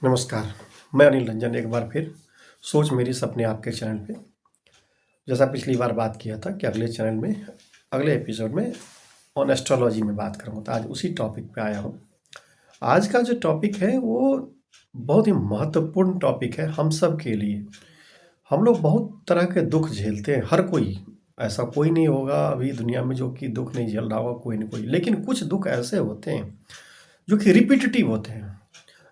नमस्कार। मैं अनिल रंजन एक बार फिर सोच मेरी सपने आपके चैनल पे जैसा पिछली बार बात किया था कि अगले चैनल में अगले एपिसोड में ऑन एस्ट्रोलॉजी में बात करूँगा, तो आज उसी टॉपिक पे आया हूँ। आज का जो टॉपिक है वो बहुत ही महत्वपूर्ण टॉपिक है हम सब के लिए। हम लोग बहुत तरह के दुख झेलते हैं, हर कोई, ऐसा कोई नहीं होगा अभी दुनिया में जो कि दुख नहीं झेल रहा होगा, कोई ना कोई। लेकिन कुछ दुख ऐसे होते हैं जो कि रिपीटेटिव होते हैं।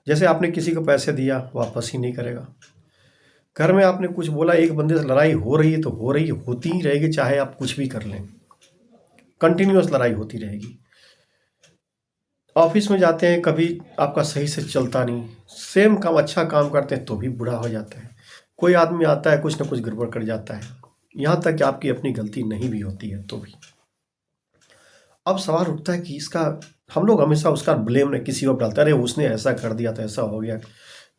जैसे आपने किसी को पैसे दिया, वापस ही नहीं करेगा। घर में आपने कुछ बोला, एक बंदे से लड़ाई हो रही है तो हो रही है, होती ही रहेगी, चाहे आप कुछ भी कर लें, कंटिन्यूअस लड़ाई होती रहेगी। ऑफिस में जाते हैं, कभी आपका सही से चलता नहीं, सेम काम, अच्छा काम करते हैं तो भी बुरा हो जाता है। कोई आदमी आता है, कुछ ना कुछ गड़बड़ कर जाता है, यहाँ तक कि आपकी अपनी गलती नहीं भी होती है तो भी। अब सवाल उठता है कि इसका हम लोग हमेशा उसका ब्लेम ने किसी और डालते हैं, अरे उसने ऐसा कर दिया तो ऐसा हो गया।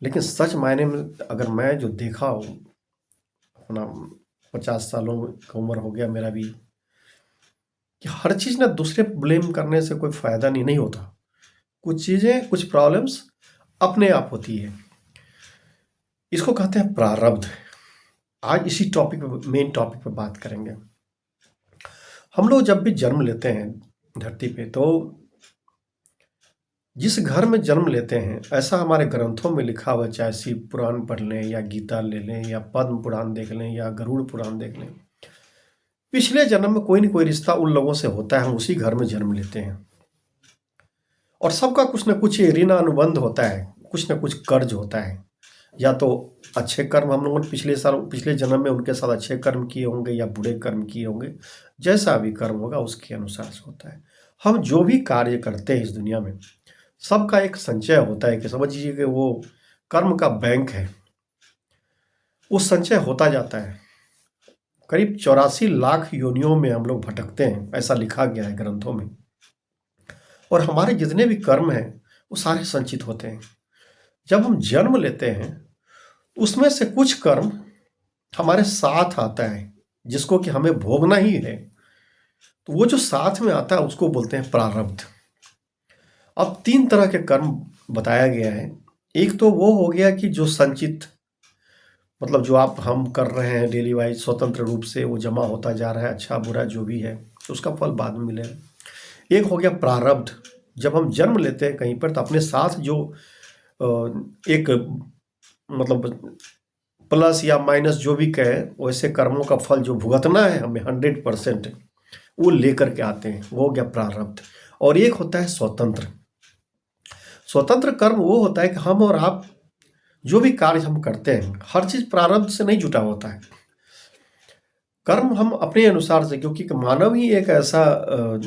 लेकिन सच मायने में अगर मैं जो देखा हूँ, अपना 50 सालों की उम्र हो गया मेरा भी, कि हर चीज़ ना दूसरे पे ब्लेम करने से कोई फ़ायदा नहीं होता। कुछ चीज़ें, कुछ प्रॉब्लम्स अपने आप होती है। इसको कहते हैं प्रारब्ध। आज इसी टॉपिक पे, मेन टॉपिक पे बात करेंगे। हम लोग जब भी जन्म लेते हैं धरती पे, तो जिस घर में जन्म लेते हैं, ऐसा हमारे ग्रंथों में लिखा हुआ, चाहे शिव पुराण पढ़ लें या गीता ले लें या पद्म पुराण देख लें या गरुड़ पुराण देख लें, पिछले जन्म में कोई न कोई रिश्ता उन लोगों से होता है, हम उसी घर में जन्म लेते हैं। और सबका कुछ न कुछ ऋण अनुबंध होता है, कुछ न कुछ कर्ज होता है। या तो अच्छे कर्म हम लोगों ने पिछले जन्म में उनके साथ अच्छे कर्म किए होंगे या बुरे कर्म किए होंगे, जैसा भी कर्म होगा उसके अनुसार से होता है। हम जो भी कार्य करते हैं इस दुनिया में, सबका एक संचय होता है, कि समझ लीजिए कि वो कर्म का बैंक है, वो संचय होता जाता है। करीब 84 लाख योनियों में हम लोग भटकते हैं, ऐसा लिखा गया है ग्रंथों में। और हमारे जितने भी कर्म हैं वो सारे संचित होते हैं। जब हम जन्म लेते हैं, उसमें से कुछ कर्म हमारे साथ आता है, जिसको कि हमें भोगना ही है। तो वो जो साथ में आता है उसको बोलते हैं प्रारब्ध। अब 3 तरह के कर्म बताया गया है। एक तो वो हो गया कि जो संचित, मतलब जो आप हम कर रहे हैं डेली वाइज, स्वतंत्र रूप से वो जमा होता जा रहा है, अच्छा बुरा जो भी है उसका फल बाद में मिलेगा। एक हो गया प्रारब्ध। जब हम जन्म लेते हैं कहीं पर, तो अपने साथ जो एक, मतलब प्लस या माइनस जो भी कहे, वैसे कर्मों का फल जो भुगतना है हमें 100%, वो लेकर के आते हैं, वो हो गया प्रारब्ध। और एक होता है स्वतंत्र। स्वतंत्र कर्म वो होता है कि हम और आप जो भी कार्य हम करते हैं, हर चीज प्रारब्ध से नहीं जुटा होता है। कर्म हम अपने अनुसार से, क्योंकि मानव ही एक ऐसा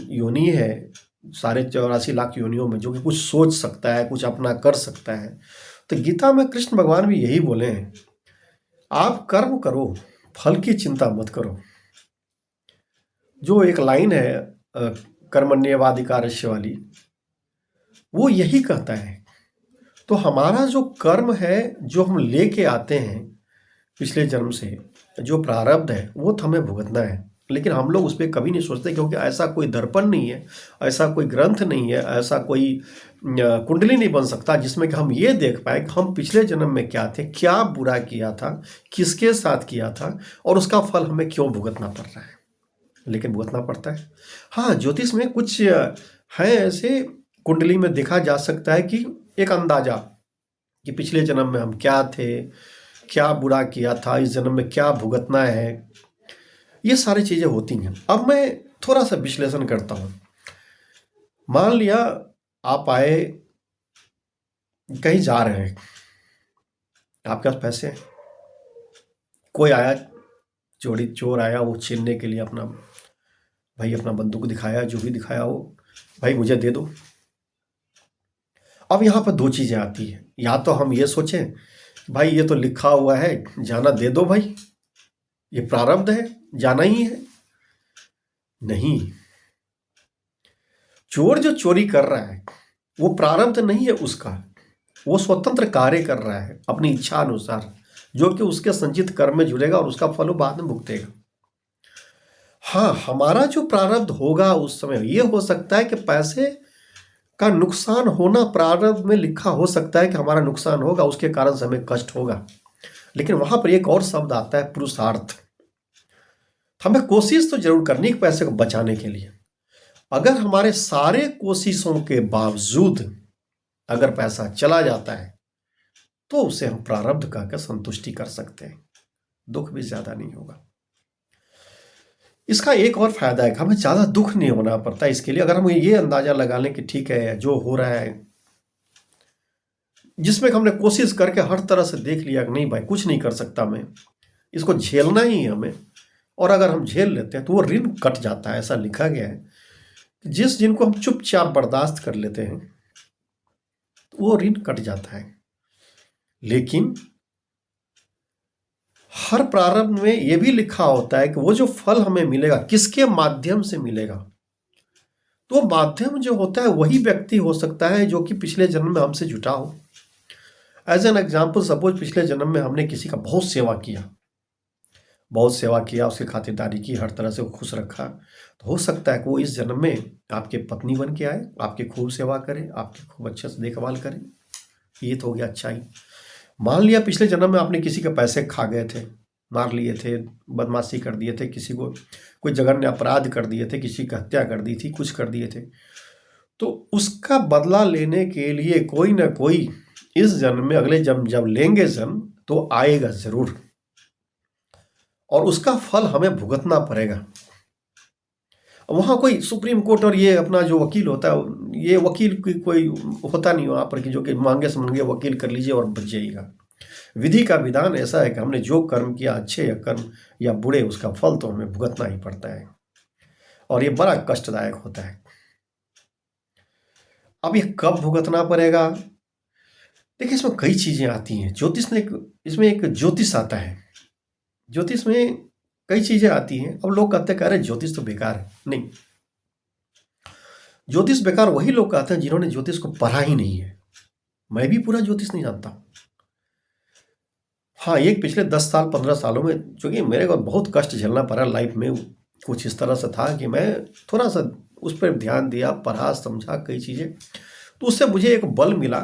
योनि है साढ़े 84 लाख योनियों में, जो कि कुछ सोच सकता है, कुछ अपना कर सकता है। तो गीता में कृष्ण भगवान भी यही बोले हैं, आप कर्म करो, फल की चिंता मत करो। जो एक लाइन है कर्मण्येवाधिकारस्य वाली, वो यही कहता है। तो हमारा जो कर्म है, जो हम लेके आते हैं पिछले जन्म से, जो प्रारब्ध है, वो तो हमें भुगतना है। लेकिन हम लोग उस पर कभी नहीं सोचते, क्योंकि ऐसा कोई दर्पण नहीं है, ऐसा कोई ग्रंथ नहीं है, ऐसा कोई कुंडली नहीं बन सकता जिसमें कि हम ये देख पाए कि हम पिछले जन्म में क्या थे, क्या बुरा किया था, किसके साथ किया था, और उसका फल हमें क्यों भुगतना पड़ रहा है। लेकिन भुगतना पड़ता है। हाँ, ज्योतिष में कुछ है ऐसे, कुंडली में देखा जा सकता है कि एक अंदाजा, कि पिछले जन्म में हम क्या थे, क्या बुरा किया था, इस जन्म में क्या भुगतना है, ये सारी चीजें होती हैं। अब मैं थोड़ा सा विश्लेषण करता हूं। मान लिया आप आए, कहीं जा रहे हैं, आपके पास पैसे हैं, कोई आया, चोर आया, वो छीनने के लिए अपना, भाई अपना बंदूक दिखाया, जो भी दिखाया हो, भाई मुझे दे दो। अब यहाँ पर दो चीजें आती है, या तो हम ये सोचें, भाई ये तो लिखा हुआ है, जाना दे दो भाई, ये प्रारब्ध है, जाना ही है। नहीं, चोर जो चोरी कर रहा है वो प्रारब्ध नहीं है उसका, वो स्वतंत्र कार्य कर रहा है अपनी इच्छा अनुसार, जो कि उसके संचित कर्म में जुड़ेगा और उसका फल वो बाद में भुगतेगा। हाँ, हमारा जो प्रारब्ध होगा उस समय ये हो सकता है कि पैसे का नुकसान होना प्रारब्ध में लिखा हो सकता है कि हमारा नुकसान होगा, उसके कारण से हमें कष्ट होगा। लेकिन वहां पर एक और शब्द आता है, पुरुषार्थ। हमें कोशिश तो जरूर करनी है पैसे को बचाने के लिए। अगर हमारे सारे कोशिशों के बावजूद अगर पैसा चला जाता है तो उसे हम प्रारब्ध कहकर संतुष्टि कर सकते हैं, दुख भी ज्यादा नहीं होगा। इसका एक और फायदा है कि हमें ज्यादा दुख नहीं होना पड़ता इसके लिए। अगर हम ये अंदाजा लगा लें कि ठीक है जो हो रहा है, जिसमें हमने कोशिश करके हर तरह से देख लिया कि नहीं भाई कुछ नहीं कर सकता मैं, इसको झेलना ही है हमें, और अगर हम झेल लेते हैं तो वो ऋण कट जाता है। ऐसा लिखा गया है जिस जिनको हम चुपचाप बर्दाश्त कर लेते हैं तो वो ऋण कट जाता है। लेकिन हर प्रारंभ में ये भी लिखा होता है कि वो जो फल हमें मिलेगा किसके माध्यम से मिलेगा। तो माध्यम जो होता है वही व्यक्ति हो सकता है जो कि पिछले जन्म में हमसे जुटा हो। एज एन एग्जाम्पल, सपोज पिछले जन्म में हमने किसी का बहुत सेवा किया, उसकी खातिरदारी की, हर तरह से वो खुश रखा, तो हो सकता है कि वो इस जन्म में आपके पत्नी बन के आए, आपकी खूब सेवा करे, आपकी खूब अच्छे से देखभाल करे। ये तो हो गया अच्छा ही। मान लिया पिछले जन्म में आपने किसी के पैसे खा गए थे, मार लिए थे, बदमाशी कर दिए थे, किसी को कोई जघन्य अपराध कर दिए थे, किसी की हत्या कर दी थी, कुछ कर दिए थे, तो उसका बदला लेने के लिए कोई ना कोई इस जन्म में, अगले जन्म जब लेंगे जन्म, तो आएगा जरूर, और उसका फल हमें भुगतना पड़ेगा। वहां कोई सुप्रीम कोर्ट और ये अपना जो वकील होता है, ये वकील की कोई होता नहीं वहां पर कि जो कि मांगे से मांगे वकील कर लीजिए और बच जाइएगा। विधि का विधान ऐसा है कि हमने जो कर्म किया, अच्छे या कर्म या बुरे, उसका फल तो हमें भुगतना ही पड़ता है, और ये बड़ा कष्टदायक होता है। अब ये कब भुगतना पड़ेगा? देखिए इसमें कई चीजें आती हैं। ज्योतिष ने इसमें एक ज्योतिष आता है, ज्योतिष में कई चीजें आती हैं। अब लोग कहते हैं अरे ज्योतिष तो बेकार है। नहीं, ज्योतिष बेकार वही लोग कहते हैं जिन्होंने ज्योतिष को पढ़ा ही नहीं है। मैं भी पूरा ज्योतिष नहीं जानता। हाँ, एक पिछले 10 साल 15 सालों में चूंकि मेरे को बहुत कष्ट झेलना पड़ा लाइफ में, कुछ इस तरह से था कि मैं थोड़ा सा उस पर ध्यान दिया, पढ़ा, समझा कई चीजें, तो उससे मुझे एक बल मिला,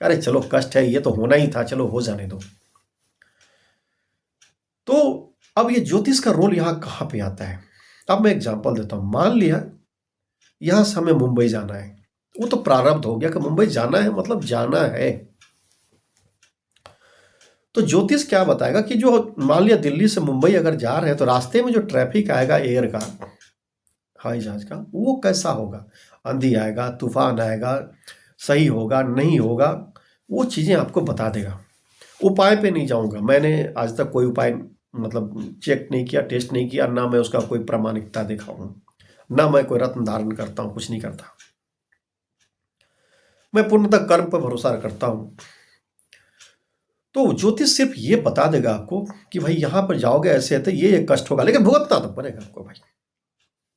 अरे चलो कष्ट है, ये तो होना ही था, चलो हो जाने दो। तो अब ये ज्योतिष का रोल यहाँ कहाँ पे आता है? अब मैं एग्जांपल देता हूँ। मान लिया यहां से हमें मुंबई जाना है, वो तो प्रारब्ध हो गया कि मुंबई जाना है, मतलब जाना है। तो ज्योतिष क्या बताएगा कि जो मान लिया दिल्ली से मुंबई अगर जा रहे हैं तो रास्ते में जो ट्रैफिक आएगा एयर का, हवाई जहाज का, वो कैसा होगा? आंधी आएगा, तूफान आएगा, सही होगा, नहीं होगा, वो चीजें आपको बता देगा। उपाय पे नहीं जाऊंगा, मैंने आज तक कोई उपाय मतलब चेक नहीं किया, टेस्ट नहीं किया, ना मैं उसका कोई प्रामाणिकता देखा हूं, ना मैं कोई रत्न धारण करता हूं, कुछ नहीं करता। मैं पूर्णतः कर्म पर भरोसा करता हूं। तो ज्योतिष सिर्फ ये बता देगा आपको कि भाई यहां पर जाओगे ऐसे है तो ये कष्ट होगा, लेकिन भुगतना तो पड़ेगा आपको भाई,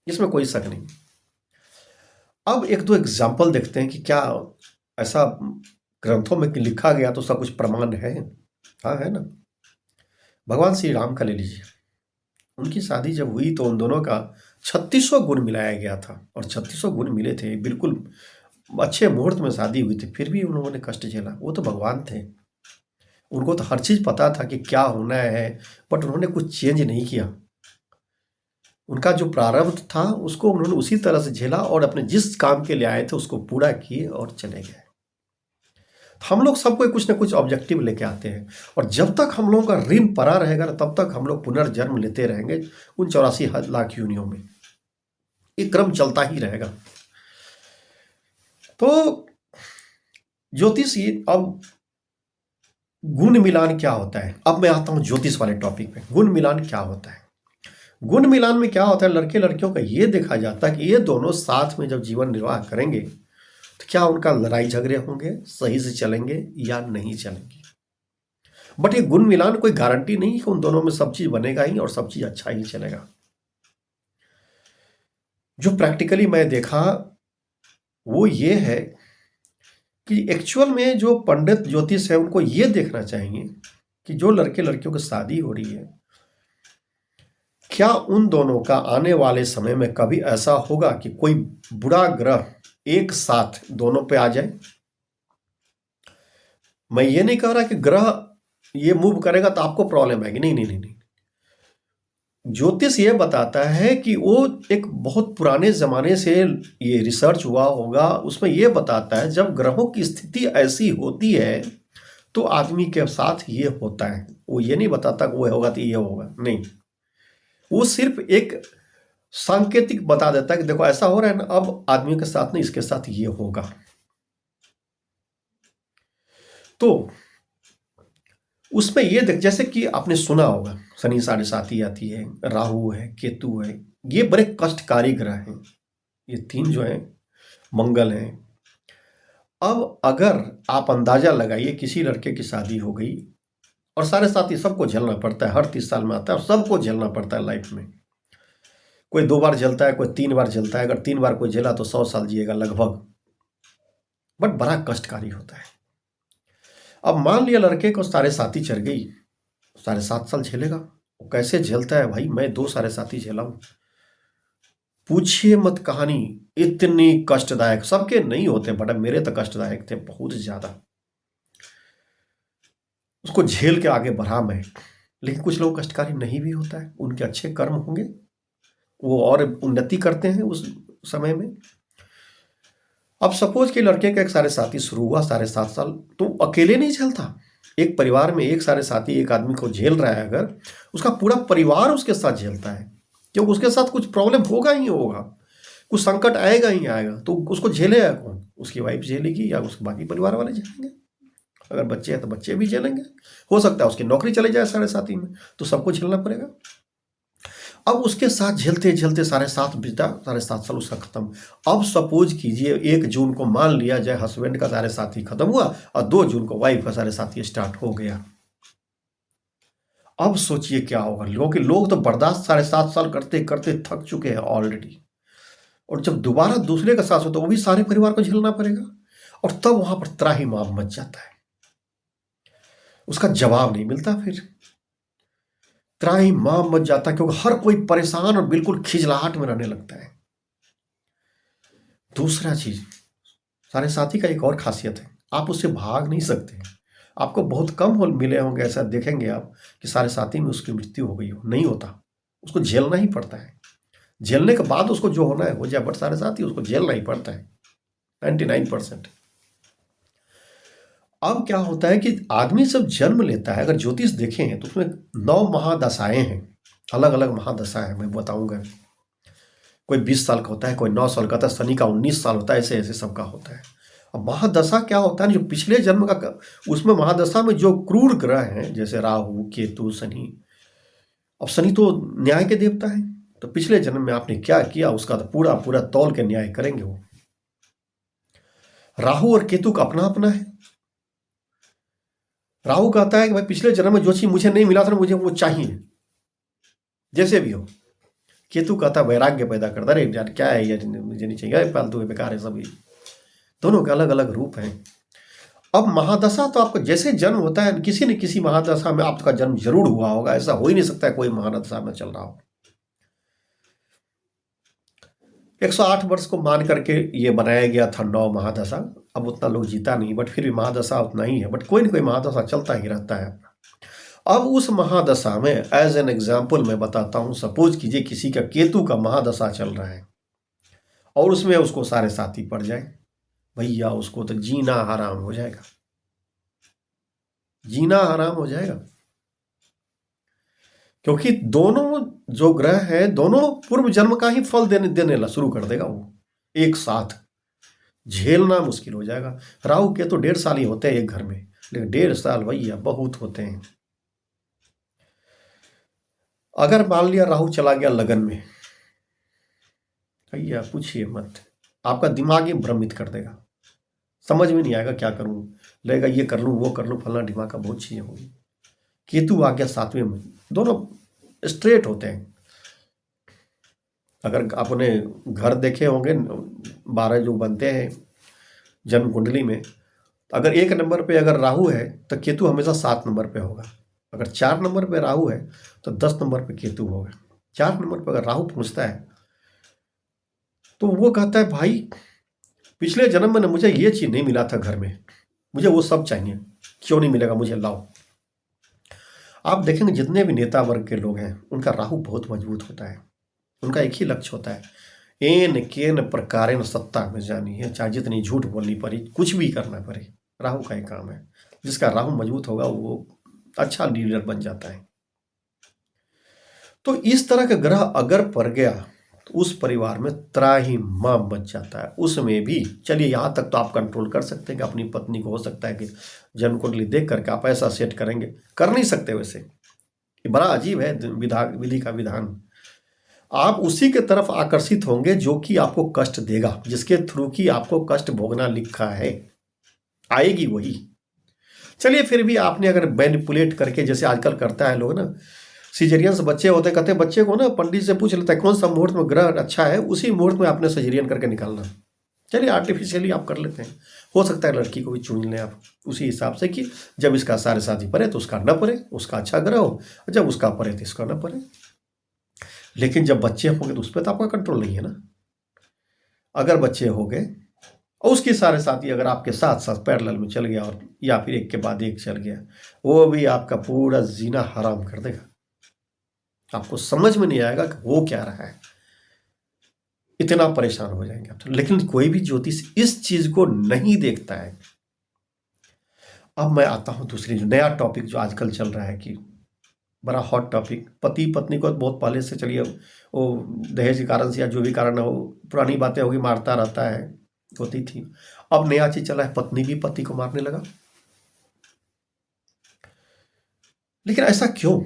इसमें कोई शक नहीं। अब एक दो एग्जाम्पल देखते हैं कि क्या ऐसा ग्रंथों में लिखा गया तो उसका कुछ प्रमाण है। हाँ है ना। भगवान श्री राम का ले लीजिए। उनकी शादी जब हुई तो उन दोनों का 3600 गुण मिलाया गया था, और 3600 गुण मिले थे, बिल्कुल अच्छे मुहूर्त में शादी हुई थी, फिर भी उन लोगों ने कष्ट झेला। वो तो भगवान थे, उनको तो हर चीज पता था कि क्या होना है, बट उन्होंने कुछ चेंज नहीं किया। उनका जो प्रारब्ध था उसको उन्होंने उसी तरह से झेला, और अपने जिस काम के लिए आए थे उसको पूरा किए और चले गए। हम लोग सबको कुछ ना कुछ ऑब्जेक्टिव लेके आते हैं, और जब तक हम लोगों का ऋण पड़ा रहेगा ना, तब तक हम लोग पुनर्जन्म लेते रहेंगे उन 84 लाख योनियों में। ये क्रम चलता ही रहेगा। तो ज्योतिष अब गुण मिलान क्या होता है? अब मैं आता हूं ज्योतिष वाले टॉपिक पे। गुण मिलान क्या होता है? गुण मिलान में क्या होता है, लड़के लड़कियों का ये देखा जाता है कि ये दोनों साथ में जब जीवन निर्वाह करेंगे तो क्या उनका लड़ाई झगड़े होंगे, सही से चलेंगे या नहीं चलेंगे। बट ये गुण मिलान कोई गारंटी नहीं कि उन दोनों में सब चीज बनेगा ही और सब चीज अच्छा ही चलेगा। जो प्रैक्टिकली मैं देखा वो ये है कि एक्चुअल में जो पंडित ज्योतिष है उनको ये देखना चाहिए कि जो लड़के लड़कियों की शादी हो रही है, क्या उन दोनों का आने वाले समय में कभी ऐसा होगा कि कोई बुरा ग्रह एक साथ दोनों पे आ जाए। मैं ये नहीं कह रहा कि ग्रह ये मूव करेगा तो आपको प्रॉब्लम आएगी, नहीं नहीं नहीं नहीं। ज्योतिष ये बताता है कि वो एक बहुत पुराने जमाने से ये रिसर्च हुआ होगा, उसमें ये बताता है जब ग्रहों की स्थिति ऐसी होती है तो आदमी के साथ ये होता है। वो ये नहीं बताता कि वो होगा तो ये होगा, नहीं। वो सिर्फ एक सांकेतिक बता देता है कि देखो ऐसा हो रहा है ना, अब आदमी के साथ नहीं, इसके साथ ये होगा। तो उसमें ये देख, जैसे कि आपने सुना होगा शनि साढ़े साती आती है, राहु है, केतु है, ये बड़े कष्टकारी ग्रह हैं। ये तीन जो है, मंगल है। अब अगर आप अंदाजा लगाइए, किसी लड़के की शादी हो गई और साढ़े साथी सबको झेलना पड़ता है, हर 30 साल में आता है और सबको झेलना पड़ता है लाइफ में। कोई 2 बार झेलता है, कोई 3 बार झेलता है। अगर 3 बार कोई झेला तो 100 साल जिएगा लगभग, बट बड़ा कष्टकारी होता है। अब मान लिया लड़के को साढ़े साथी चढ़ गई, 7.5 साल झेलेगा। वो कैसे झेलता है भाई, मैं 2 साढ़े साथी झेला हूं, पूछिए मत कहानी। इतनी कष्टदायक, सबके नहीं होते बट मेरे तो कष्टदायक थे बहुत ज्यादा। उसको झेल के आगे बढ़ा मैं। लेकिन कुछ लोग कष्टकारी नहीं भी होता है, उनके अच्छे कर्म होंगे, वो और उन्नति करते हैं उस समय में। अब सपोज कि लड़के का एक साढ़े साथी शुरू हुआ 7.5 साल, तो अकेले नहीं झेलता। एक परिवार में एक साढ़े साथी एक आदमी को झेल रहा है, अगर उसका पूरा परिवार उसके साथ झेलता है, क्योंकि उसके साथ कुछ प्रॉब्लम होगा ही होगा, कुछ संकट आएगा ही आएगा, तो उसको झेलेगा कौन? उसकी वाइफ झेलेगी या उसके बाकी परिवार वाले झेलेंगे। अगर बच्चे हैं तो बच्चे भी झेलेंगे। हो सकता है उसकी नौकरी चले जाए साढ़े साथी में, तो सबको झेलना पड़ेगा। अब उसके साथ झेलते झेलते 7.5 बीता, 7.5 साल उसका खत्म। अब सपोज कीजिए 1 जून को मान लिया जाए हस्बैंड का साढ़े साथी खत्म हुआ और 2 जून को वाइफ का साढ़े साथी स्टार्ट हो गया। अब सोचिए क्या होगा। लोग तो बर्दाश्त 7.5 साल करते करते थक चुके हैं ऑलरेडी, और जब दोबारा दूसरे का साथ होता है वो भी सारे परिवार को झेलना पड़ेगा, और तब वहां पर त्राहिमाम मच जाता है। उसका जवाब नहीं मिलता, फिर त्राहिमाम मच जाता है, क्योंकि हर कोई परेशान और बिल्कुल खिजलाहट में रहने लगता है। दूसरा चीज, साढ़े साथी का एक और खासियत है, आप उससे भाग नहीं सकते। आपको बहुत कम होल मिले होंगे, ऐसा देखेंगे आप कि साढ़े साथी में उसकी मृत्यु हो गई हो, नहीं होता। उसको झेलना ही पड़ता है। झेलने के बाद उसको जो होना है हो जाए, बट साढ़े साथी उसको झेलना ही पड़ता है 99%। अब क्या होता है कि आदमी जब जन्म लेता है, अगर ज्योतिष देखें तो उसमें 9 महादशाएं हैं, अलग अलग महादशा है, मैं बताऊंगा। कोई 20 साल का होता है, कोई 9 साल का होता है, शनि का 19 साल होता है, ऐसे ऐसे सबका होता है। अब महादशा क्या होता है, जो पिछले जन्म का, उसमें महादशा में जो क्रूर ग्रह हैं, जैसे राहु, केतु, शनि। अब शनि तो न्याय के देवता है, तो पिछले जन्म में आपने क्या किया उसका तो पूरा पूरा तौल के न्याय करेंगे वो। राहु और केतु का अपना अपना है। राहु कहता है कि भाई पिछले जन्म में जो चीज मुझे नहीं मिला था मुझे वो चाहिए, जैसे भी हो। केतु कहता है वैराग्य पैदा करता, अरे यार क्या है ये, मुझे नहीं चाहिए, फालतू है, बेकार है सब ये। दोनों के अलग अलग रूप हैं। अब महादशा तो आपको जैसे जन्म होता है, किसी न किसी महादशा में आपका जन्म जरूर हुआ होगा, ऐसा हो ही नहीं सकता है कोई महादशा में चल रहा हो। 108 वर्ष को मान करके ये बनाया गया था 9 महादशा। अब उतना लोग जीता नहीं, बट फिर भी महादशा उतना ही है, बट कोई ना कोई महादशा चलता ही रहता है। अब उस महादशा में एज एन एग्जाम्पल मैं बताता हूं, सपोज कीजिए किसी का केतु का महादशा चल रहा है और उसमें उसको साढ़े साथी पड़ जाए, भैया उसको तो जीना हराम हो जाएगा, जीना हराम हो जाएगा। क्योंकि दोनों जो ग्रह हैं, दोनों पूर्व जन्म का ही फल देने देने ला शुरू कर देगा वो एक साथ। झेलना मुश्किल हो जाएगा। राहु के तो 1.5 साल ही होते हैं एक घर में, लेकिन 1.5 साल भैया बहुत होते हैं। अगर मान लिया राहु चला गया लगन में, भैया पूछिए मत, आपका दिमाग ही भ्रमित कर देगा, समझ में नहीं आएगा क्या करूं, लगेगा ये कर लूं वो कर लूं, फलना ढिमा का बहुत चीजें होगी। केतु आ गया 7वें में, दोनों स्ट्रेट होते हैं। अगर आपने घर देखे होंगे 12 जो बनते हैं जन्म कुंडली में, अगर 1 नंबर पे अगर राहु है तो केतु हमेशा 7 नंबर पे होगा। अगर 4 नंबर पे राहु है तो 10 नंबर पे केतु होगा। 4 नंबर पे अगर राहु पहुंचता है तो वो कहता है भाई पिछले जन्म में ना मुझे ये चीज नहीं मिला था घर में, मुझे वो सब चाहिए, क्यों नहीं मिलेगा, मुझे लाओ। आप देखेंगे जितने भी नेता वर्ग के लोग हैं उनका राहु बहुत मजबूत होता है। उनका एक ही लक्ष्य होता है, एन केन प्रकारेण सत्ता में जानी है, चाहे जितनी झूठ बोलनी पड़े, कुछ भी करना पड़े, राहु का ही काम है। जिसका राहु मजबूत होगा वो अच्छा लीडर बन जाता है। तो इस तरह का ग्रह अगर पड़ गया तो उस परिवार में त्राहिमाम मच जाता है। उसमें भी चलिए यहाँ तक तो आप कंट्रोल कर सकते हैं कि अपनी पत्नी को हो सकता है कि जन्म कुंडली देख करके आप ऐसा सेट करेंगे, कर नहीं सकते वैसे, ये बड़ा अजीब है विधि का विधान। आप उसी के तरफ आकर्षित होंगे जो कि आपको कष्ट देगा, जिसके थ्रू की आपको कष्ट भोगना लिखा है, आएगी वही। चलिए फिर भी आपने अगर मैनिपुलेट करके, जैसे आजकल करता है लोग ना, सिजेरियन से बच्चे होते, कहते हैं बच्चे को ना पंडित से पूछ लेता है कौन सा मुहूर्त में ग्रह अच्छा है, उसी मुहूर्त में आपने सिजेरियन करके निकालना। चलिए आर्टिफिशियली आप कर लेते हैं, हो सकता है लड़की को भी चुन लें आप उसी हिसाब से कि जब इसका सारे शादी पड़े तो उसका न पड़े, उसका अच्छा ग्रह हो, जब उसका पड़े तो इसका न पड़े। लेकिन जब बच्चे होंगे तो उस पर तो आपका कंट्रोल नहीं है ना। अगर बच्चे हो गए और उसके सारे साथी अगर आपके साथ साथ पैरेलल में चल गया, और या फिर एक के बाद एक चल गया, वो भी आपका पूरा जीना हराम कर देगा। आपको समझ में नहीं आएगा कि वो क्या रहा है, इतना परेशान हो जाएंगे आप। लेकिन कोई भी ज्योतिष इस चीज को नहीं देखता है। अब मैं आता हूं दूसरी जो नया टॉपिक जो आजकल चल रहा है, कि बड़ा हॉट टॉपिक, पति पत्नी को बहुत पहले से, चलिए वो दहेज के कारण से या जो भी कारण हो, पुरानी बातें होगी, मारता रहता है, होती थी। अब नया चीज चला है, पत्नी भी पति को मारने लगा। लेकिन ऐसा क्यों?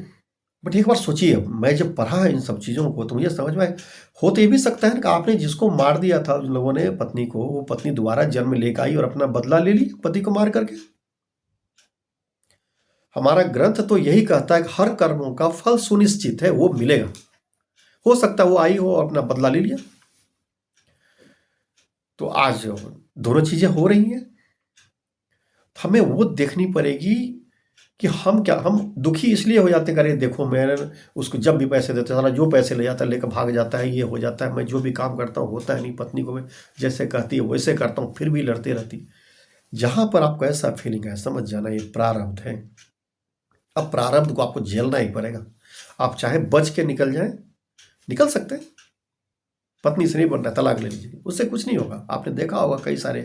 बट एक बार सोचिए, मैं जब पढ़ा इन सब चीज़ों को तो मुझे समझ में आया, हो तो ये भी सकता है ना कि आपने जिसको मार दिया था उन लोगों ने पत्नी को, वो पत्नी दोबारा जन्म लेकर आई और अपना बदला ले ली पति को मार करके। हमारा ग्रंथ तो यही कहता है कि हर कर्मों का फल सुनिश्चित है, वो मिलेगा। हो सकता है वो आई हो और अपना बदला ले लिया। तो आज दोनों चीजें हो रही हैं, हमें वो देखनी पड़ेगी कि हम क्या, हम दुखी इसलिए हो जाते हैं, अरे देखो मैंने उसको जब भी पैसे देते सारा जो पैसे ले जाता है लेकर भाग जाता है, ये हो जाता है, मैं जो भी काम करता हूँ होता है नहीं, पत्नी को मैं जैसे कहती है वैसे करता हूँ, फिर भी लड़ते रहती। जहां पर आपको ऐसा फीलिंग है, समझ जाना ये प्रारब्ध है। अब प्रारब्ध को आपको झेलना ही पड़ेगा। आप चाहे बच के निकल जाए, निकल सकते हैं, पत्नी से नहीं बनना, तलाक ले लीजिए, उससे कुछ नहीं होगा। आपने देखा होगा कई सारे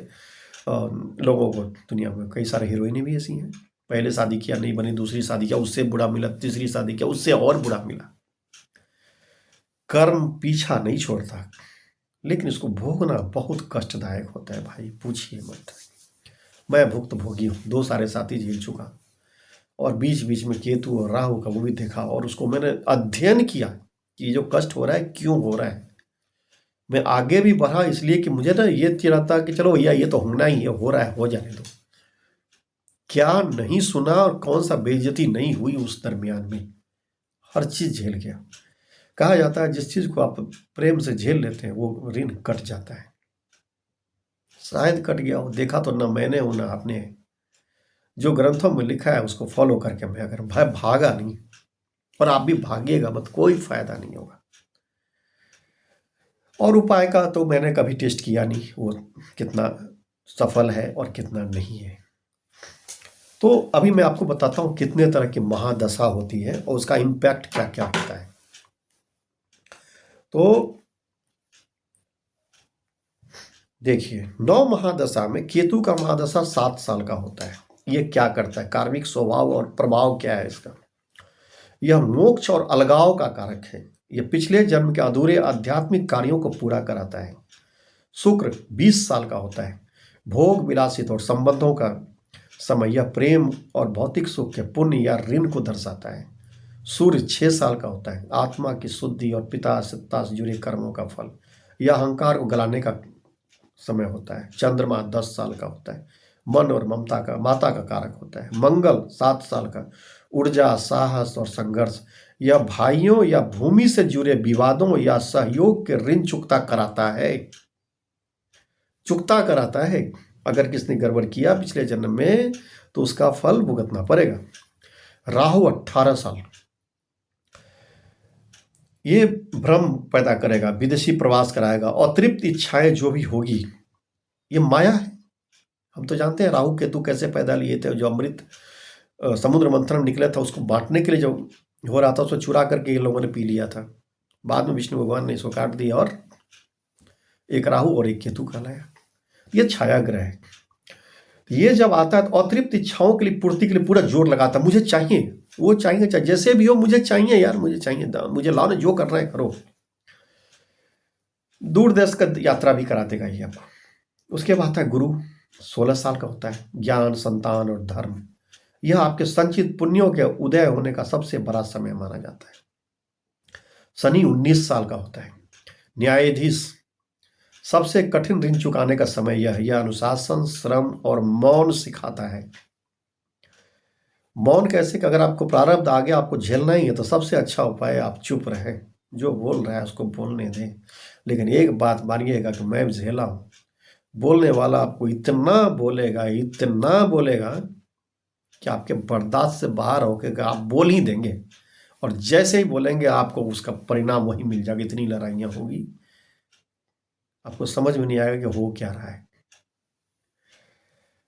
लोगों को, दुनिया में कई सारे हीरोइनें भी ऐसी हैं, पहले शादी किया नहीं बनी, दूसरी शादी किया उससे बुरा मिला, तीसरी शादी किया उससे और बुरा मिला। कर्म पीछा नहीं छोड़ता, लेकिन इसको भोगना बहुत कष्टदायक होता है भाई, पूछिए मत। मैं भुक्त भोगी हूँ, 2 सारे साथी झेल चुका, और बीच बीच में केतु और राहु का वो भी देखा, और उसको मैंने अध्ययन किया कि जो कष्ट हो रहा है क्यों हो रहा है। मैं आगे भी बढ़ा इसलिए कि मुझे ना ये चिढ़ा था कि चलो भैया ये तो होना ही है, हो रहा है, हो जाने दो। क्या नहीं सुना और कौन सा बेइज्जती नहीं हुई उस दरमियान में, हर चीज झेल गया। कहा जाता है जिस चीज को आप प्रेम से झेल लेते हैं वो ऋण कट जाता है। शायद कट गया हो, देखा तो ना मैंने हो ना आपने। जो ग्रंथों में लिखा है उसको फॉलो करके मैं अगर भागा नहीं, और आप भी भागिएगा मत, कोई फायदा नहीं होगा। और उपाय का तो मैंने कभी टेस्ट किया नहीं, वो कितना सफल है और कितना नहीं है। तो अभी मैं आपको बताता हूं कितने तरह की महादशा होती है और उसका इम्पैक्ट क्या क्या होता है। तो देखिए, 9 महादशा में केतु का महादशा 7 साल का होता है। ये क्या करता है, कार्मिक स्वभाव और प्रभाव क्या है इसका। यह मोक्ष और अलगाव का कारक है। यह पिछले जन्म के अधूरे आध्यात्मिक कार्यों को पूरा कराता है। शुक्र 20 साल का होता है। भोग विलासित और संबंधों का समय, यह प्रेम और भौतिक सुख के पुण्य या ऋण को दर्शाता है। सूर्य 6 साल का होता है। आत्मा की शुद्धि और पिता सत्ता से जुड़े कर्मों का फल, यह अहंकार को गलाने का समय होता है। चंद्रमा 10 साल का होता है। मन और ममता का माता का कारक होता है। मंगल 7 साल का, ऊर्जा, साहस और संघर्ष, यह भाइयों या भूमि से जुड़े विवादों या सहयोग के ऋण चुकता कराता है। चुकता कराता है। अगर किसने गड़बड़ किया पिछले जन्म में तो उसका फल भुगतना पड़ेगा। राहु 18 साल, ये भ्रम पैदा करेगा, विदेशी प्रवास कराएगा, अतिरिक्त इच्छाएं जो भी होगी ये माया है। हम तो जानते हैं राहु केतु कैसे पैदा लिए थे, जो अमृत समुद्र मंथन में निकला था उसको बांटने के लिए जो हो रहा था उसको चुरा करके ये लोगों ने पी लिया था। बाद में विष्णु भगवान ने इसको काट दिया और एक राहु और एक केतु कहलाया। ये छाया ग्रह है। ये जब आता है तो अतिरिक्त इच्छाओं के लिए पूर्ति के लिए पूरा जोर लगाता है, मुझे चाहिए, वो चाहिए, चाहे जैसे भी हो, मुझे चाहिए यार, मुझे चाहिए, मुझे लाओ ना, जो करना है करो। दूर देश का यात्रा भी करा देगा ये आपको। उसके बाद है गुरु, 16 साल का होता है। ज्ञान, संतान और धर्म, यह आपके संचित पुण्यों के उदय होने का सबसे बड़ा समय माना जाता है। शनि 19 साल का होता है। न्यायाधीश, सबसे कठिन ऋण चुकाने का समय यह अनुशासन, श्रम और मौन सिखाता है। मौन कैसे कि अगर आपको प्रारब्ध आगे आपको झेलना ही है तो सबसे अच्छा उपाय आप चुप रहें, जो बोल रहा है उसको बोलने दें। लेकिन एक बात मानिएगा कि मैं झेला हूं, बोलने वाला आपको इतना बोलेगा कि आपके बर्दाश्त से बाहर होकर आप बोल ही देंगे, और जैसे ही बोलेंगे आपको उसका परिणाम वही मिल जाएगा। इतनी लड़ाइयां होगी, आपको समझ में नहीं आएगा कि हो क्या रहा है।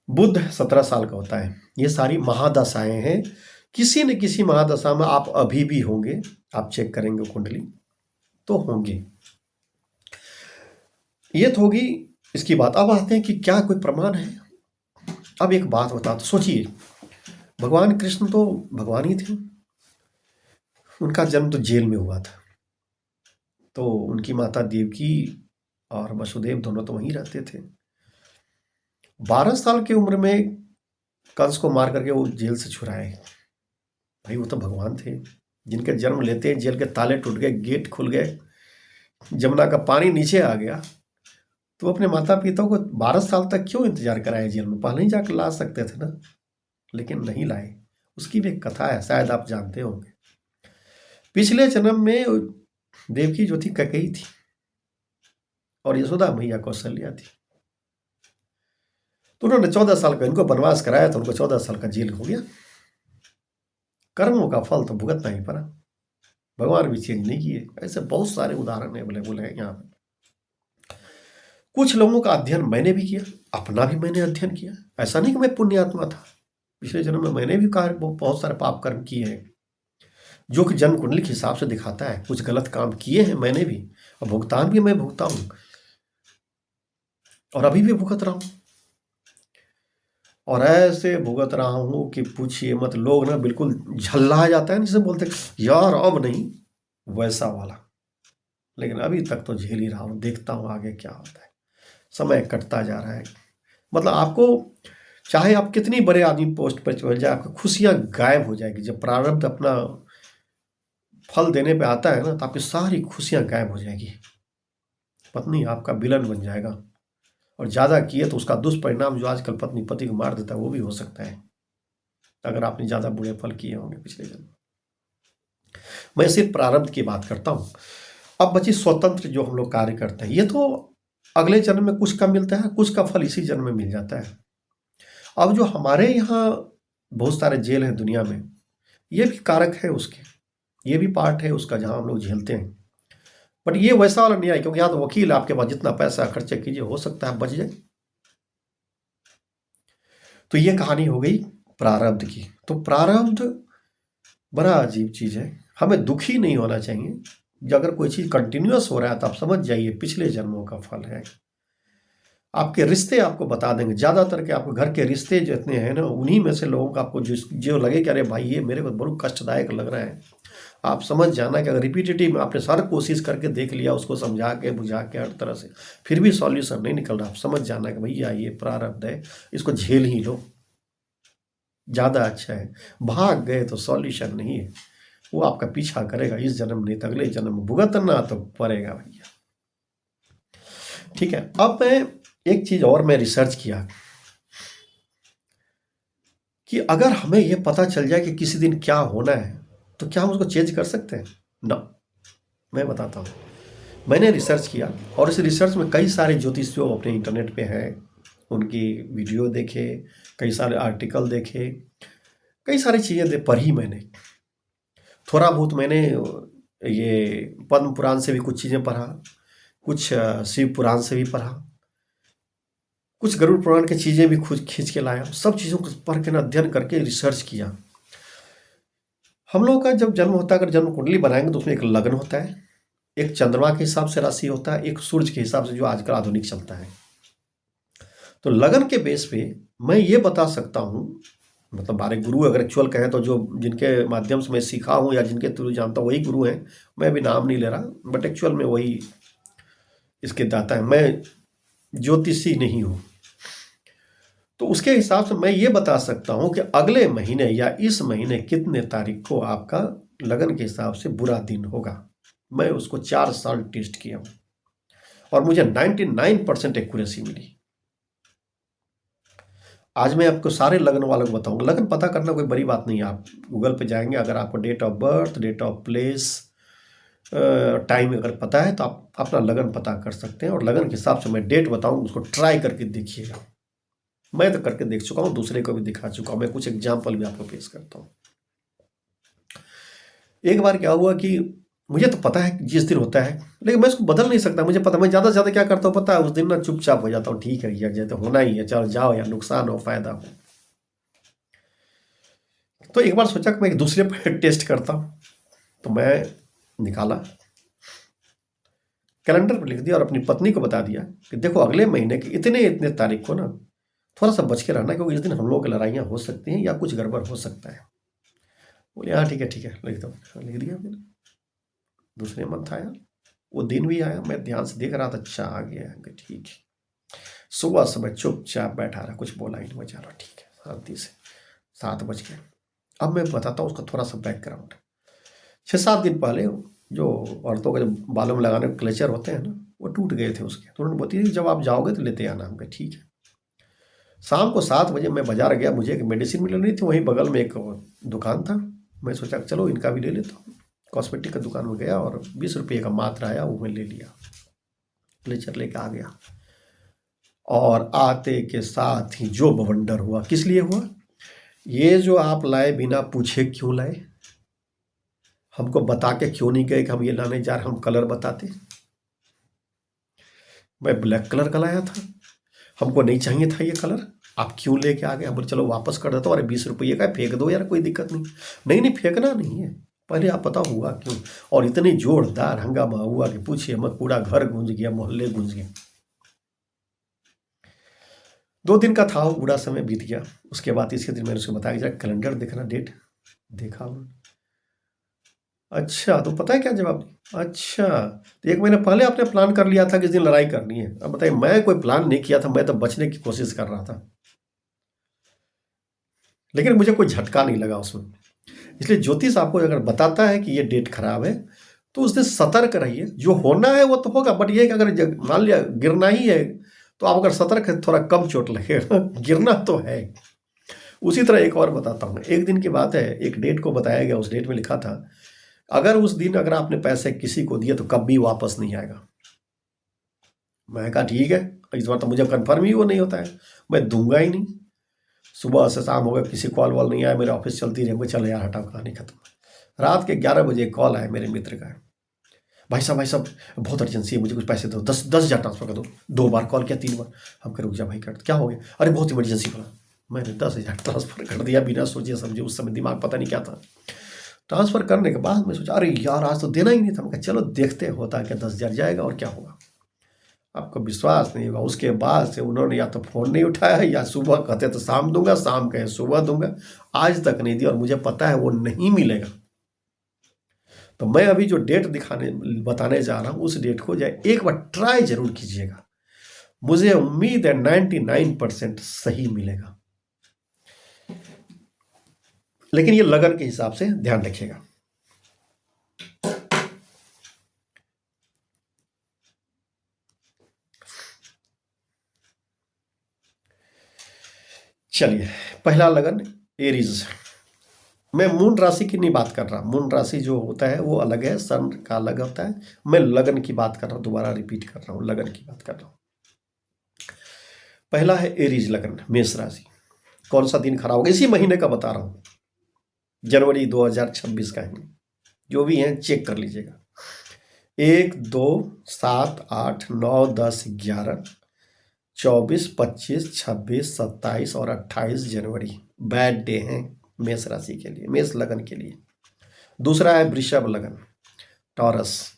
बुध 17 साल का होता है। ये सारी महादशाएं हैं, किसी न किसी महादशा में आप अभी भी होंगे। आप चेक करेंगे कुंडली तो होंगे। ये तो होगी इसकी बात। अब आते हैं कि क्या कोई प्रमाण है। अब एक बात बता, तो सोचिए, भगवान कृष्ण तो भगवान ही थे, उनका जन्म तो जेल में हुआ था, तो उनकी माता देवकी और वसुदेव दोनों तो वहीं रहते थे। 12 साल की उम्र में कंस को मार करके वो जेल से छुड़ाए। भाई वो तो भगवान थे, जिनके जन्म लेते हैं जेल के ताले टूट गए, गेट खुल गए, जमुना का पानी नीचे आ गया, तो अपने माता पिता को 12 साल तक क्यों इंतजार कराए जेल में? पहले ही जाकर ला सकते थे ना, लेकिन नहीं लाए। उसकी भी एक कथा है, शायद आप जानते होंगे। पिछले जन्म में देवकी जो थी कैकेयी थी और यशोदा मैया कौशल्या थी। तो उन्होंने 14 साल का इनको वनवास कराया, तो उनको 14 साल का जेल हो गया। कर्मों का फल तो भुगतना ही पड़ा, भगवान भी चेंज नहीं किए। ऐसे बहुत सारे उदाहरण अवेलेबल है यहाँ पे। कुछ लोगों का अध्ययन मैंने भी किया, अपना भी मैंने अध्ययन किया। ऐसा नहीं कि मैं पुण्यात्मा था, पिछले जन्म में मैंने भी कार्य बहुत सारे पाप कर्म किए हैं, जो कि जन्म कुंडली के हिसाब से दिखाता है। कुछ गलत काम किए हैं मैंने भी, और भुगतान भी मैं भुगता हूं, और अभी भी भुगत रहा हूं। और ऐसे भुगत रहा हूं कि पूछिए मत। लोग ना बिल्कुल झल्ला जाता है, जिसे बोलते यार अब नहीं, वैसा वाला। लेकिन अभी तक तो झेल ही रहा हूं, देखता हूं आगे क्या होता है। समय कटता जा रहा है। मतलब आपको चाहे आप कितनी बड़े आदमी पोस्ट पर चल जाए, आपकी खुशियां गायब हो जाएगी। जब प्रारब्ध अपना फल देने पे आता है ना, तो आपकी सारी खुशियां गायब हो जाएगी। पत्नी आपका विलन बन जाएगा, और ज्यादा किए तो उसका दुष्परिणाम, जो आजकल पत्नी पति को मार देता है, वो भी हो सकता है, अगर आपने ज्यादा बुरे फल किए होंगे पिछले जन्म। मैं सिर्फ प्रारब्ध की बात करता हूं। अब बची स्वतंत्र जो हम लोग कार्य करते हैं, ये तो अगले जन्म में कुछ का मिलता है, कुछ का फल इसी जन्म में मिल जाता है। अब जो हमारे यहाँ बहुत सारे जेल हैं दुनिया में, ये भी कारक है उसके, ये भी पार्ट है उसका, जहां हम लोग झेलते हैं। बट ये वैसा वाला नहीं है, क्योंकि यहाँ तो वकील, आपके पास जितना पैसा खर्चे कीजिए हो सकता है बच जाए। तो ये कहानी हो गई प्रारब्ध की। तो प्रारब्ध बड़ा अजीब चीज है, हमें दुखी नहीं होना चाहिए। अगर कोई चीज कंटिन्यूअस हो रहा है तो आप समझ जाइए पिछले जन्मों का फल है। आपके रिश्ते आपको बता देंगे, ज्यादातर के आपके घर के रिश्ते जितने हैं ना, उन्हीं में से लोगों को आपको जो लगे कि अरे भाई ये मेरे को बहुत कष्टदायक लग रहा है, आप समझ जाना कि अगर रिपीटेटिव आपने सारा कोशिश करके देख लिया, उसको समझा के बुझा के हर तरह से, फिर भी सॉल्यूशन नहीं निकल रहा, आप समझ जाना कि भैया ये प्रारब्ध है, इसको झेल ही लो, ज्यादा अच्छा है। भाग गए तो सॉल्यूशन नहीं है, वो आपका पीछा करेगा इस जन्म नहीं तो अगले जन्म में, भुगतना तो पड़ेगा भैया। ठीक है। अब मैं एक चीज और मैं रिसर्च किया कि अगर हमें यह पता चल जाए कि किसी दिन क्या होना है, तो क्या हम उसको चेंज कर सकते हैं ना? मैं बताता हूँ। मैंने रिसर्च किया, और इस रिसर्च में कई सारे ज्योतिषियों अपने इंटरनेट पे हैं, उनकी वीडियो देखे, कई सारे आर्टिकल देखे, कई सारी चीज़ें पढ़ी मैंने। थोड़ा बहुत मैंने ये पद्म पुराण से भी कुछ चीज़ें पढ़ा, कुछ शिव पुराण से भी पढ़ा, कुछ गरुड़ पुराण की चीज़ें भी खुद खींच के लाया, सब चीज़ों को पढ़ के ना अध्ययन करके रिसर्च किया। हम लोगों का जब जन्म होता है, अगर जन्म कुंडली बनाएंगे तो उसमें एक लग्न होता है, एक चंद्रमा के हिसाब से राशि होता है, एक सूरज के हिसाब से जो आजकल आधुनिक चलता है। तो लगन के बेस पे मैं ये बता सकता हूँ, मतलब हमारे गुरु अगर एक्चुअल कहें तो जो जिनके माध्यम से मैं सीखा हूँ या जिनके थ्रू जानता हूँ वही गुरु हैं, मैं भी नाम नहीं ले रहा, बट एक्चुअल में वही इसके दाता है, मैं ज्योतिषी नहीं हूँ। तो उसके हिसाब से मैं ये बता सकता हूँ कि अगले महीने या इस महीने कितने तारीख को आपका लगन के हिसाब से बुरा दिन होगा। मैं उसको 4 साल टेस्ट किया हूँ और मुझे 99% एक्यूरेसी मिली। आज मैं आपको सारे लगन वालों को बताऊंगा। लगन पता करना कोई बड़ी बात नहीं है, आप गूगल पे जाएंगे, अगर आपको date of birth, date of place, time अगर पता है तो आप अपना लगन पता कर सकते हैं। और लगन के हिसाब से मैं डेट बताऊंगा, उसको ट्राई करके देखिएगा। मैं तो करके देख चुका हूँ, दूसरे को भी दिखा चुका हूँ, मैं कुछ एग्जाम्पल भी आपको पेश करता हूँ। एक बार क्या हुआ कि मुझे तो पता है जिस दिन होता है, लेकिन मैं इसको बदल नहीं सकता। मुझे पता, मैं ज़्यादा से ज़्यादा क्या करता हूँ पता है, उस दिन ना चुपचाप हो जाता हूँ, ठीक है यार जैसे होना ही है, चलो जाओ, या नुकसान हो फायदा हो। तो एक बार सोचा कि मैं एक दूसरे पर टेस्ट करता हूँ, तो मैं निकाला, कैलेंडर पर लिख दिया और अपनी पत्नी को बता दिया कि देखो अगले महीने की इतने इतने तारीख को ना थोड़ा सा बच के रहना, क्योंकि इस दिन हम लोगों की लड़ाइयाँ हो सकती हैं या कुछ गड़बड़ हो सकता है। बोले हाँ ठीक है लिख दो। लिख दिया मैंने। दूसरे मंथ आया, वो दिन भी आया, मैं ध्यान से देख रहा था, अच्छा आ गया है, ठीक है। सुबह सुबह चुपचाप बैठा रहा, कुछ बोला ही नहीं, मैं जा रहा ठीक है शांति से। 7 बज गए। अब मैं बताता हूँ उसका थोड़ा सा बैकग्राउंड। 6-7 दिन पहले जो औरतों के जो बालों में लगाने के क्लेचर होते हैं ना, वो टूट गए थे उसके। तो उन्होंने बोलती थी जब आप जाओगे तो लेते आना। हम कहा ठीक है। शाम को 7 बजे मैं बाजार गया, मुझे एक मेडिसिन मिल रही थी, वहीं बगल में एक दुकान था। मैं सोचा चलो इनका भी ले लेता हूँ। कॉस्मेटिक का दुकान में गया और 20 रुपये का मात्र आया, वो मैं ले लिया, क्लेचर लेके आ गया। और आते के साथ ही जो बवंडर हुआ, किस लिए हुआ, ये जो आप लाए बिना पूछे क्यों लाए, हमको बता के क्यों नहीं गए कि हम ये लाने जा रहे, हम कलर बताते। मैं ब्लैक कलर का लाया था, हमको नहीं चाहिए था ये कलर, आप क्यों लेके आ गए। हम बोले चलो वापस कर देता हूँ। अरे 20 रुपये का फेंक दो यार, कोई दिक्कत नहीं। नहीं नहीं फेंकना नहीं है, पहले आप पता हुआ क्यों। और इतनी जोरदार हंगामा हुआ कि पूछिए मत, पूरा घर गूंज गया, मोहल्ले गूंज गए। 2 दिन का था वो, बुरा समय बीत गया। उसके बाद तीसरे दिन मैंने उसको बताया जरा कैलेंडर देखना, डेट देखा उन्होंने। अच्छा, तो पता है क्या जवाब दिया, अच्छा तो 1 महीने पहले आपने प्लान कर लिया था कि इस दिन लड़ाई करनी है। अब बताइए, मैं कोई प्लान नहीं किया था, मैं तो बचने की कोशिश कर रहा था, लेकिन मुझे कोई झटका नहीं लगा उसमें। इसलिए ज्योतिष आपको अगर बताता है कि ये डेट खराब है तो उस दिन सतर्क रहिए। जो होना है वो तो होगा, बट ये कि अगर मान लिया गिरना ही है तो आप अगर सतर्क है थोड़ा कम चोट लगेगा। गिरना तो है। उसी तरह एक और बताता हूँ, एक दिन की बात है, एक डेट को बताया गया, उस डेट में लिखा था अगर उस दिन अगर आपने पैसे किसी को दिए तो कभी वापस नहीं आएगा। मैं कहा ठीक है, इस बार तो मुझे कन्फर्म ही वो नहीं होता है, मैं दूंगा ही नहीं। सुबह से शाम हो गया, किसी कॉल वॉल नहीं आया, मेरे ऑफिस चलती रही। मैं चलो यार हटाओ, कहानी खत्म। रात के 11 बजे कॉल आया मेरे मित्र का, भाई साहब बहुत अर्जेंसी है, मुझे कुछ पैसे दो, 10,000 ट्रांसफर कर दो। 2 बार कॉल किया, 3 बार। हम कह रुक जा भाई, कर क्या हो गया, अरे बहुत इमरजेंसी पड़ा। मैंने 10,000 ट्रांसफर कर दिया बिना सोचे समझे। उस समय दिमाग पता नहीं क्या था। ट्रांसफर करने के बाद मैं सोचा अरे यार आज तो देना ही नहीं था। मैं कहा चलो देखते होता क्या, 10,000 जाएगा और क्या होगा। आपको विश्वास नहीं होगा, उसके बाद से उन्होंने या तो फ़ोन नहीं उठाया, या सुबह कहते तो शाम दूंगा, शाम कहे सुबह दूंगा, आज तक नहीं दिया। और मुझे पता है वो नहीं मिलेगा। तो मैं अभी जो डेट दिखाने बताने जा रहा हूँ उस डेट को जाए एक बार ट्राई जरूर कीजिएगा। मुझे उम्मीद है 99% सही मिलेगा, लेकिन ये लगन के हिसाब से ध्यान रखिएगा। चलिए, पहला लगन एरीज। मैं मून राशि की नहीं बात कर रहा, मून राशि जो होता है वो अलग है, सन का अलग होता है। मैं लगन की बात कर रहा हूँ, दोबारा रिपीट कर रहा हूँ, लगन की बात कर रहा हूँ। पहला है एरीज लगन, मेष राशि। कौन सा दिन खराब होगा, इसी महीने का बता रहा हूँ, जनवरी 2026 का है। जो भी है चेक कर लीजिएगा। 1, 2, 7, 8, 9, 10, 11, 24, 25, 26, 27 और 28 जनवरी बैड डे हैं मेष राशि के लिए, मेष लगन के लिए। दूसरा है वृषभ लगन, टॉरस,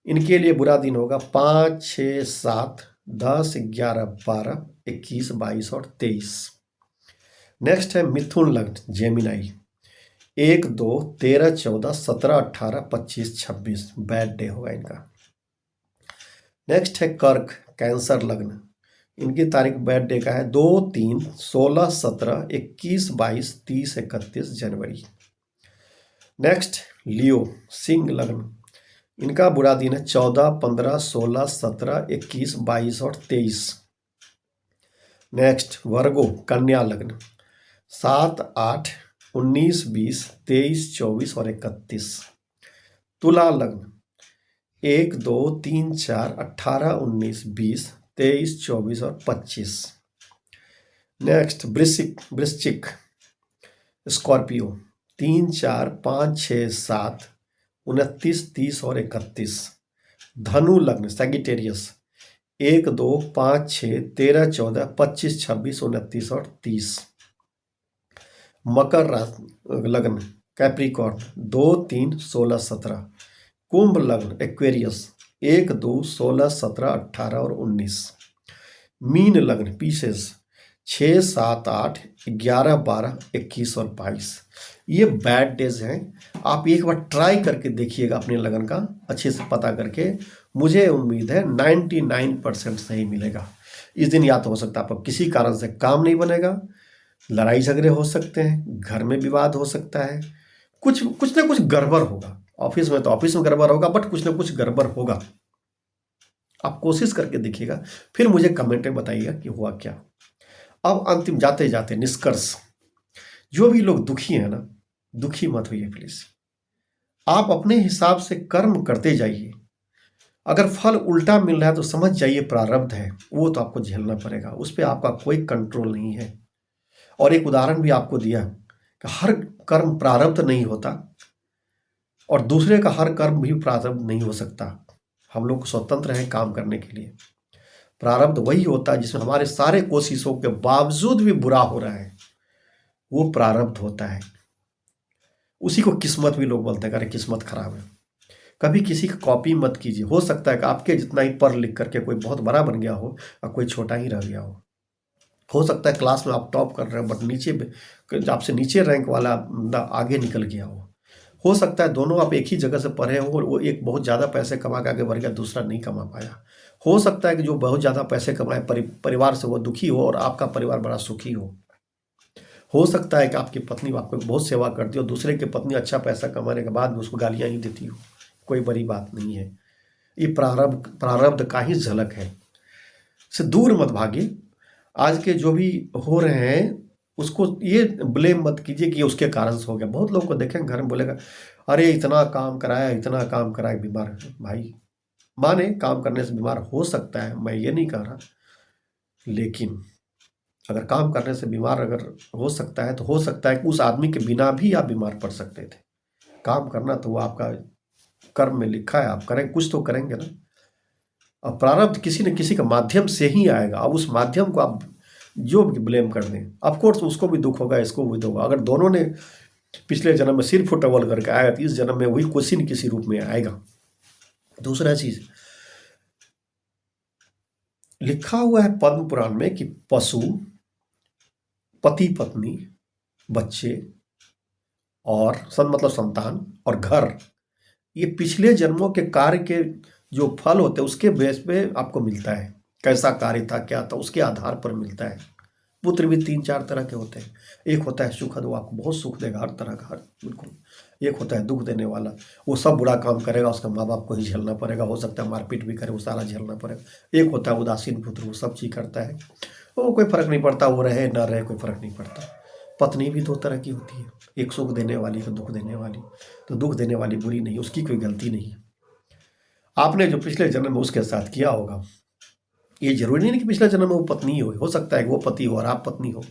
इनके लिए बुरा दिन होगा 5, 6, 7, 10, 11, 12, 21, 22 और 23। नेक्स्ट है मिथुन लग्न, जेमिनाई, 1, 2, 13, 14, 17, 18, 25, 26 बैड डे होगा इनका। नेक्स्ट है कर्क, कैंसर लग्न, इनकी तारीख बैड डे का है 2, 3, 16, 17, 21, 22, 30, 31 जनवरी। नेक्स्ट लियो, सिंह लग्न, इनका बुरा दिन है 14, 15, 16, 17, 21, 22 और 23। नेक्स्ट वर्गो, कन्या लग्न, 7, 8, 19, 20, 23, 24 और 31। तुला लग्न, 1, 2, 3, 4, 18, 19, 20, 23, 24 और 25। नेक्स्ट वृश्चिक, स्कॉर्पियो, 3, 4, 5, 6, 7, 29, 30 और 31। धनु लग्न, सैगिटेरियस, 1, 2, 5, 6, 13, 14, 25, 26, 29 और 30। मकर लग्न, कैप्रिकॉर्न, 2, 3, 16, 17। कुंभ लग्न, एक्वेरियस, 1, 2, 16, 17, 18 और 19। मीन लग्न, पीसेस, 6, 7, 8, 11, 12, 21 और 22। ये बैड डेज हैं। आप एक बार ट्राई करके देखिएगा अपने लगन का, अच्छे से पता करके। मुझे उम्मीद है 99% सही मिलेगा। इस दिन या तो हो सकता है आपको किसी कारण से काम नहीं बनेगा, लड़ाई झगड़े हो सकते हैं, घर में विवाद हो सकता है, कुछ ना कुछ गड़बड़ होगा। ऑफिस में तो ऑफिस में गड़बड़ होगा, बट कुछ ना कुछ गड़बड़ होगा। आप कोशिश करके देखिएगा, फिर मुझे कमेंट में बताइएगा कि हुआ क्या। अब अंतिम जाते जाते निष्कर्ष, जो भी लोग दुखी हैं ना, दुखी मत होइए प्लीज। आप अपने हिसाब से कर्म करते जाइए। अगर फल उल्टा मिल रहा है तो समझ जाइए प्रारब्ध है, वो तो आपको झेलना पड़ेगा, उस पर आपका कोई कंट्रोल नहीं है। और एक उदाहरण भी आपको दिया कि हर कर्म प्रारब्ध नहीं होता और दूसरे का हर कर्म भी प्रारब्ध नहीं हो सकता। हम लोग स्वतंत्र हैं काम करने के लिए। प्रारब्ध वही होता है जिसमें हमारे सारे कोशिशों के बावजूद भी बुरा हो रहा है, वो प्रारब्ध होता है। उसी को किस्मत भी लोग बोलते हैं, अरे किस्मत खराब है। कभी किसी की कॉपी मत कीजिए। हो सकता है कि आपके जितना ही पढ़ लिख करके कोई बहुत बड़ा बन गया हो और कोई छोटा ही रह गया हो सकता है क्लास में आप टॉप कर रहे हो बट नीचे आपसे नीचे रैंक वाला बंदा आगे निकल गया हो सकता है दोनों आप एक ही जगह से पढ़े हो और वो एक बहुत ज़्यादा पैसे कमा के आगे बढ़ गया, दूसरा नहीं कमा पाया। हो सकता है कि जो बहुत ज़्यादा पैसे कमाए परिवार से वो दुखी हो और आपका परिवार बड़ा सुखी हो सकता है कि आपकी पत्नी आपको बहुत सेवा करती हो, दूसरे की पत्नी अच्छा पैसा कमाने के बाद भी उसको गालियाँ ही देती हो। कोई बड़ी बात नहीं है, ये प्रारब्ध का ही झलक है। से दूर मत भागिए। आज के जो भी हो रहे हैं उसको ये ब्लेम मत कीजिए कि उसके कारण से हो गया। बहुत लोग को देखें घर में बोलेगा अरे इतना काम कराया बीमार है। भाई माने काम करने से बीमार हो सकता है, मैं ये नहीं कह रहा, लेकिन अगर काम करने से बीमार अगर हो सकता है तो हो सकता है कि उस आदमी के बिना भी आप बीमार पड़ सकते थे। काम करना तो वो आपका कर्म में लिखा है, आप करें, कुछ तो करेंगे ना। और प्रारब्ध किसी न किसी के माध्यम से ही आएगा। अब उस माध्यम को आप जो भी ब्लेम कर दें, ऑफकोर्स उसको भी दुख होगा, इसको भी दुख होगा। अगर दोनों ने पिछले जन्म में सिर फुटबॉल करके आया तो इस जन्म में वही किसी न किसी रूप में आएगा। दूसरा चीज लिखा हुआ है पद्म पुराण में कि पशु, पति पत्नी, बच्चे और मतलब संतान और घर, ये पिछले जन्मों के कार्य के जो फल होते हैं उसके बेस पे आपको मिलता है। कैसा कार्य था, क्या था, उसके आधार पर मिलता है। पुत्र भी 3-4 तरह के होते हैं। एक होता है सुखद, वो आपको बहुत सुख देगा हर तरह का, बिल्कुल। एक होता है दुख देने वाला, वो सब बुरा काम करेगा, उसका माँ बाप को ही झेलना पड़ेगा, हो सकता है मारपीट भी करे, वो सारा झेलना पड़ेगा। एक होता है उदासीन पुत्र, वो सब चीज़ करता है, वो कोई फर्क नहीं पड़ता, वो रहे ना रहे कोई फर्क नहीं पड़ता। पत्नी भी 2 तरह की होती है, एक सुख देने वाली, एक दुख देने वाली। तो दुख देने वाली बुरी नहीं, उसकी कोई गलती नहीं है। आपने जो पिछले जन्म में उसके साथ किया होगा, ये जरूरी नहीं कि पिछले जन्म में वो पत्नी हो सकता है कि वो पति हो और आप पत्नी हो।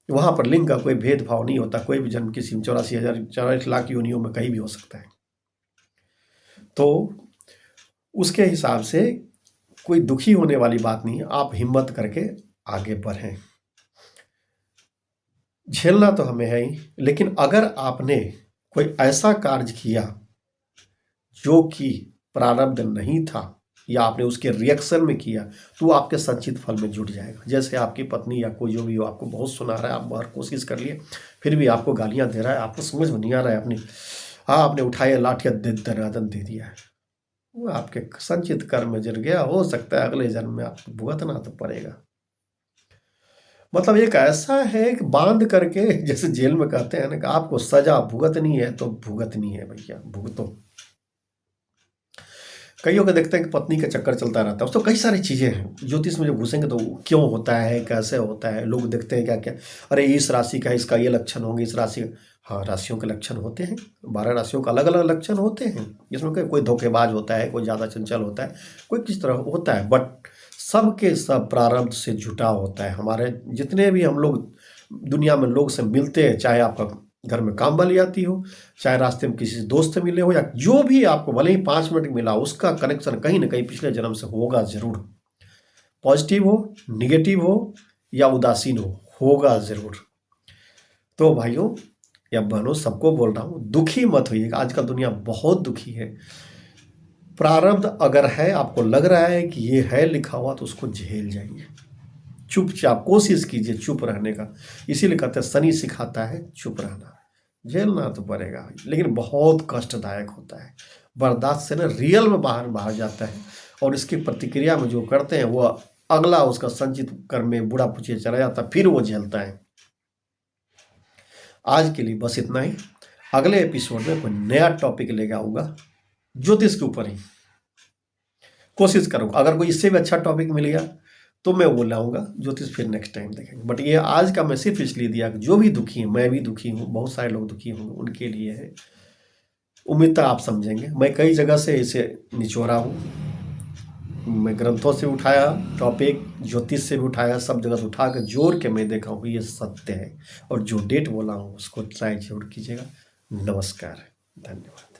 वहां पर लिंग का कोई भेदभाव नहीं होता। कोई भी जन्म किसी 84,000 योनियों में कहीं भी हो सकता है। तो उसके हिसाब से कोई दुखी होने वाली बात नहीं है, आप हिम्मत करके आगे बढ़ें। झेलना तो हमें है ही, लेकिन अगर आपने कोई ऐसा कार्य किया जो कि प्रारब्ध नहीं था या आपने उसके रिएक्शन में किया, तो वो आपके संचित फल में जुट जाएगा। जैसे आपकी पत्नी या कोई जो भी हो आपको बहुत सुना रहा है, आप बाहर कोशिश कर लिए, फिर भी आपको गालियां दे रहा है, आपको समझ में नहीं आ रहा है अपनी, हाँ आपने उठाया लाठिया दनादन दे दिया है, वो आपके संचित कर्म में जुड़ गया। हो सकता है अगले जन्म में आपको भुगतना तो पड़ेगा। मतलब एक ऐसा है कि बांध करके, जैसे जेल में कहते हैं ना कि आपको सजा भुगतनी है तो भुगतनी है भैया, भुगतो। कईयों को देखते हैं कि पत्नी का चक्कर चलता रहता है, उसको कई सारी चीजें हैं। ज्योतिष में जब घुसेंगे तो क्यों होता है, कैसे होता है, लोग देखते हैं क्या क्या, अरे इस राशि का इसका ये लक्षण होंगे, इस राशि का। हाँ, राशियों के लक्षण होते हैं, 12 राशियों का अलग अलग लक्षण होते हैं, जिसमें कोई धोखेबाज होता है, कोई ज़्यादा चंचल होता है, कोई किस तरह होता है, बट सबके सब प्रारब्ध से जुटा होता है। हमारे जितने भी हम लोग दुनिया में लोग से मिलते हैं, चाहे आपका घर में काम वाली आती हो, चाहे रास्ते में किसी दोस्त से मिले हो, या जो भी आपको भले ही 5 मिनट मिला, उसका कनेक्शन कहीं ना कहीं पिछले जन्म से होगा जरूर। पॉजिटिव हो, निगेटिव हो या उदासीन हो, होगा जरूर। तो भाइयों या बहनों, सबको बोल रहा हूं, दुखी मत होइएगा। आजकल दुनिया बहुत दुखी है। प्रारब्ध अगर है, आपको लग रहा है कि ये है लिखा हुआ, तो उसको झेल जाइए, चुपचाप कोशिश कीजिए चुप रहने का। इसीलिए कहते हैं शनि सिखाता है चुप रहना। झेलना तो पड़ेगा, लेकिन बहुत कष्टदायक होता है। बर्दाश्त से ना रियल में बाहर बाहर जाता है, और इसकी प्रतिक्रिया में जो करते हैं वो अगला उसका संचित कर्म में बुरा पूछिए चला जाता है, फिर वो झेलता है। आज के लिए बस इतना ही। अगले एपिसोड में कोई नया टॉपिक लेके आऊंगा, ज्योतिष के ऊपर ही कोशिश करूंगा। अगर कोई इससे भी अच्छा टॉपिक मिल गया तो मैं वो लाऊंगा ज्योतिष, फिर नेक्स्ट टाइम देखेंगे। बट ये आज का मैं सिर्फ इसलिए दिया कि जो भी दुखी है, मैं भी दुखी हूँ, बहुत सारे लोग दुखी होंगे, उनके लिए है। उम्मीद तक आप समझेंगे। मैं कई जगह से इसे निचोड़ा हूँ, मैं ग्रंथों से उठाया टॉपिक, ज्योतिष से भी उठाया, सब जगह से उठा कर जोड़ के मैं देखा हूँ ये सत्य है। और जो डेट बोला हूँ उसको ट्राई जरूर कीजिएगा। नमस्कार, धन्यवाद।